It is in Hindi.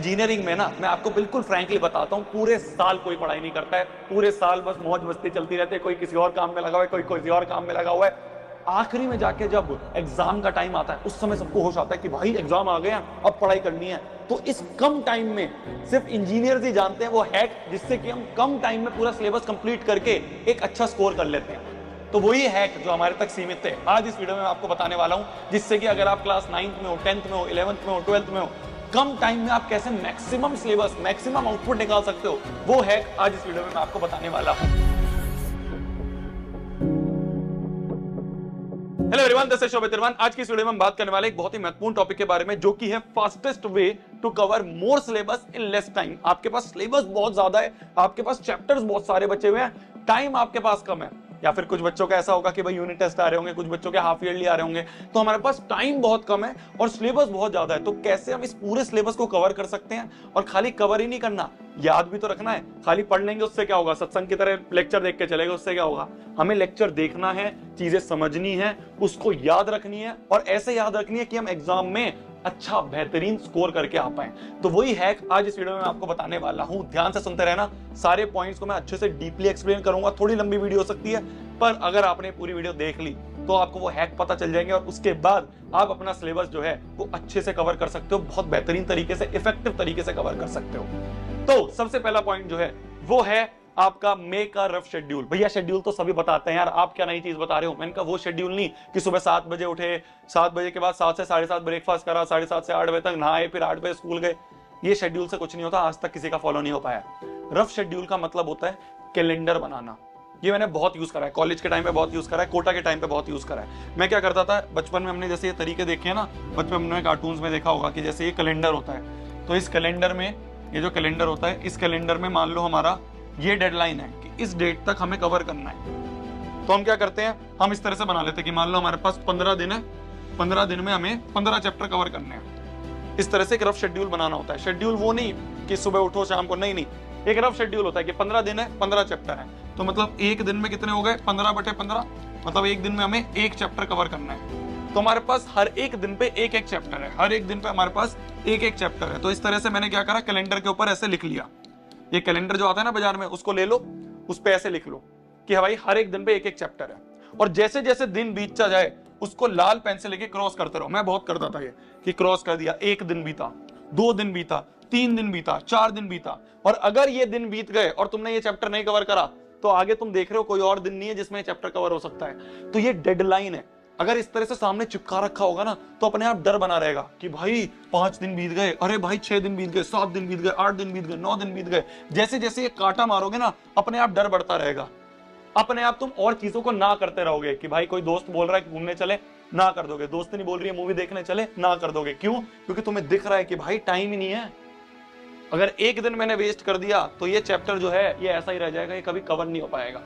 इंजीनियरिंग में ना, मैं आपको बिल्कुल फ्रैंकली बताता हूँ, पूरे साल कोई पढ़ाई नहीं करता है, पूरे साल बस मौज मस्ती चलती रहती है, कोई किसी और काम में लगा हुआ है, कोई किसी और काम में लगा हुआ है। आखिरी में जाके जब एग्जाम का टाइम आता है, उस समय सबको होश आता है कि भाई एग्जाम आ गया, अब पढ़ाई करनी है। तो इस कम टाइम में सिर्फ इंजीनियर्स ही जानते हैं वो हैक, जिससे कि हम कम टाइम में पूरा सिलेबस कंप्लीट करके एक अच्छा स्कोर कर लेते हैं। तो वही हैक जो हमारे तक सीमित है, आज इस वीडियो में आपको बताने वाला हूं, जिससे कि अगर आप क्लास 9th में हो, 10th में हो, 11th में हो, 12th में हो, कम टाइम में आप कैसे मैक्सिमम सिलेबस, मैक्सिमम आउटपुट निकाल सकते हो, वो हैक आज इस वीडियो में मैं आपको बताने वाला हूं। हेलो एवरीवन, दिस इज शोभित तिरवन। आज की इस वीडियो में हम बात करने वाले एक बहुत ही महत्वपूर्ण टॉपिक के बारे में, जो कि है fastest way to cover more syllabus in less time. आपके पास सिलेबस बहुत ज्यादा है, आपके पास चैप्टर्स बहुत सारे बचे हुए हैं, टाइम आपके पास कम है, या फिर कुछ बच्चों का ऐसा होगा कि भाई यूनिट टेस्ट आ रहे होंगे, कुछ बच्चों के हाफ ईयरली आ रहे होंगे, तो हमारे पास टाइम बहुत कम है और सिलेबस बहुत ज्यादा है। तो कैसे हम इस पूरे सिलेबस को कवर कर सकते हैं? और खाली कवर ही नहीं करना, याद भी तो रखना है। खाली पढ़ लेंगे उससे क्या होगा? सत्संग की तरह लेक्चर देख के चलेगा, उससे क्या होगा? हमें लेक्चर देखना है, चीजें समझनी है, उसको याद रखनी है, और ऐसे याद रखनी है कि हम एग्जाम में अच्छा बेहतरीन स्कोर करके आ पाए। तो वही हैक आज इस वीडियो में आपको बताने वाला हूं। ध्यान से सुनते रहना, सारे पॉइंट्स को मैं अच्छे से डीपली एक्सप्लेन करूंगा। थोड़ी लंबी वीडियो हो सकती है, पर अगर आपने पूरी वीडियो देख ली तो आपको वो हैक पता चल जाएंगे, और उसके बाद आप अपना सिलेबस जो है वो अच्छे से कवर कर सकते हो, बहुत बेहतरीन तरीके से, इफेक्टिव तरीके से कवर कर सकते हो। तो सबसे पहला पॉइंट जो है वो है आपका मेक अ रफ शेड्यूल। भैया शेड्यूल तो सभी बताते हैं यार, आप क्या नई चीज बता रहे हो? मैंने कहा वो शेड्यूल नहीं कि सुबह 7 बजे उठे, 7 बजे के बाद 7 से 7:30 ब्रेकफास्ट करा, 7:30 से 8 बजे तक नहाए, फिर 8 बजे स्कूल गए। ये शेड्यूल से कुछ नहीं होता, आज तक किसी का फॉलो नहीं हो पाया। रफ शेड्यूल का मतलब होता है कैलेंडर बनाना। ये मैंने बहुत यूज करा है, कॉलेज के टाइम पे बहुत यूज करा है, कोटा के टाइम पे बहुत यूज करा है। मैं क्या करता था बचपन में, हमने जैसे ये तरीके देखे हैं ना, बचपन में कार्टून्स में देखा होगा कि जैसे ये कैलेंडर होता है, तो इस कैलेंडर में, ये जो कैलेंडर होता है, इस कैलेंडर में मान लो हमारा ये डेडलाइन है कि इस डेट तक हमें कवर करना है। तो हम क्या करते हैं, हम इस तरह से बना लेते हैं कि मान लो हमारे पास 15 दिन है, 15 दिन में हमें 15 चैप्टर कवर करने हैं। इस तरह से एक रफ शेड्यूल बनाना होता है। शेड्यूल वो नहीं कि सुबह उठो शाम को, नहीं, एक रफ शेड्यूल होता है कि 15 दिन है, 15 चैप्टर है। तो मतलब एक दिन में कितने हो गए? 15/15, मतलब एक दिन में हमें एक चैप्टर कवर करना है। तो हमारे पास हर एक दिन पे एक एक चैप्टर है, हर एक दिन पे हमारे पास एक एक चैप्टर है। तो इस तरह से मैंने क्या करा, कैलेंडर के ऊपर ऐसे लिख लिया। ये कैलेंडर जो आता है ना बाजार में, उसको ले लो, उस पे ऐसे लिख लो कि भाई हर एक दिन पे एक एक चैप्टर है, और जैसे जैसे दिन बीतता जाए उसको लाल पेन से लेके क्रॉस करते रहो। मैं बहुत करता था ये कि क्रॉस कर दिया, 1 दिन बीता, 2 दिन बीता, 3 दिन बीता, 4 दिन बीता, और अगर ये दिन बीत गए और तुमने ये चैप्टर नहीं कवर करा, तो आगे तुम देख रहे हो कोई और दिन नहीं है जिसमें चैप्टर कवर हो सकता है। तो ये डेडलाइन है। अगर इस तरह से सामने चिपका रखा होगा ना, तो अपने आप डर बना रहेगा कि भाई 5 दिन बीत गए, अरे भाई 6 दिन बीत गए, 7 दिन बीत गए, 8 दिन बीत गए, 9 दिन बीत गए। जैसे जैसे ये कांटा मारोगे ना, अपने आप डर बढ़ता रहेगा, अपने आप तुम और चीजों को ना करते रहोगे। कि भाई कोई दोस्त बोल रहा है कि घूमने चले, ना कर दोगे। दोस्त नहीं बोल रही है मूवी देखने चले, ना कर दोगे। क्यों? क्योंकि तुम्हें दिख रहा है कि भाई टाइम ही नहीं है। अगर एक दिन मैंने वेस्ट कर दिया तो ये चैप्टर जो है ये ऐसा ही रह जाएगा, ये कभी कवर नहीं हो पाएगा।